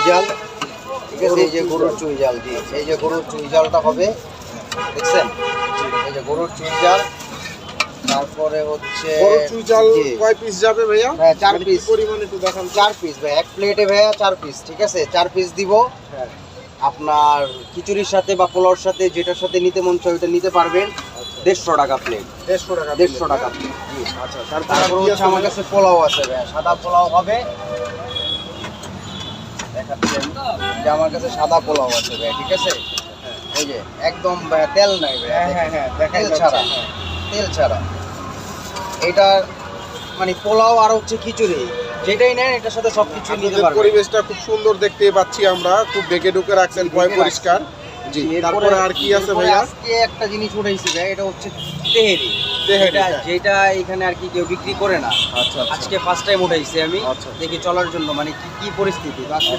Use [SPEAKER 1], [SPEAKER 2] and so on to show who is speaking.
[SPEAKER 1] জাল, ঠিক আছে? এই যে গরুর চুই জাল, জি এই যে গরুর চুই জালটা হবে, দেখছেন? এই যে গরুর চুই জাল। তারপরে হচ্ছে
[SPEAKER 2] বড় চুই জাল
[SPEAKER 1] জি।
[SPEAKER 2] কয় পিস যাবে ভাইয়া?
[SPEAKER 1] হ্যাঁ 4
[SPEAKER 2] মানে কি
[SPEAKER 1] পিস,
[SPEAKER 2] পরিমাণে একটু দেখান তো।
[SPEAKER 1] 4 পিস ভাই, এক প্লেটে ভাইয়া 4 পিস, ঠিক আছে? 4 পিস দিব।
[SPEAKER 2] হ্যাঁ
[SPEAKER 1] আপনার খিচুড়ির সাথে বা পোলাওর সাথে যেটার সাথে নিতে মন চায় ওইটা নিতে পারবেন। 150 টাকা প্লেট,
[SPEAKER 2] 150 টাকা
[SPEAKER 1] 150 টাকা প্লেট, জি।
[SPEAKER 2] আচ্ছা
[SPEAKER 1] তারপর
[SPEAKER 2] আর কি
[SPEAKER 1] হচ্ছে
[SPEAKER 2] আছে
[SPEAKER 1] আমার
[SPEAKER 2] ভাইয়া?
[SPEAKER 1] কাছে পোলাও আছে ভাইয়া, সাদা পোলাও হবে। দেখাচ্ছেন যে আমার কাছে সাদা পোলাও আছে ভাইয়া, ঠিক আছে? এই যে একদম ভাইয়া তেল নাই ভাইয়া,
[SPEAKER 2] হ্যাঁ দেখাই
[SPEAKER 1] তেল
[SPEAKER 2] যাচ্ছে,
[SPEAKER 1] ছাড়া,
[SPEAKER 2] হ্যাঁ।
[SPEAKER 1] তেল ছাড়া। এটা মানে পোলাও আর হচ্ছে খিচুড়ি, যেটাই নেন এটার সাথে সবকিছু নিতে
[SPEAKER 2] আপনাদের
[SPEAKER 1] পারবেন।
[SPEAKER 2] পরিবেশটা খুব সুন্দর দেখতে পাচ্ছি আমরা, খুব ঢেকে ঢুকে রাখছেন,
[SPEAKER 1] ঢেকে
[SPEAKER 2] পয়
[SPEAKER 1] রাখছি।
[SPEAKER 2] পরিষ্কার। জি তারপরে আর কি আছে
[SPEAKER 1] এরপরে
[SPEAKER 2] ভাইয়া?
[SPEAKER 1] আজকে একটা জিনিস উঠাইছি ভাই, এটা হচ্ছে তেহেরি।
[SPEAKER 2] তেহেরি,
[SPEAKER 1] যেটা
[SPEAKER 2] হ্যাঁ।
[SPEAKER 1] যেটা এখানে আর কি কেউ বিক্রি করে না।
[SPEAKER 2] আচ্ছা
[SPEAKER 1] আজকে ফার্স্ট টাইম উঠাইছি আমি,
[SPEAKER 2] আচ্ছা।
[SPEAKER 1] দেখি চলার জন্য মানে কি কি পরিস্থিতি। আজকে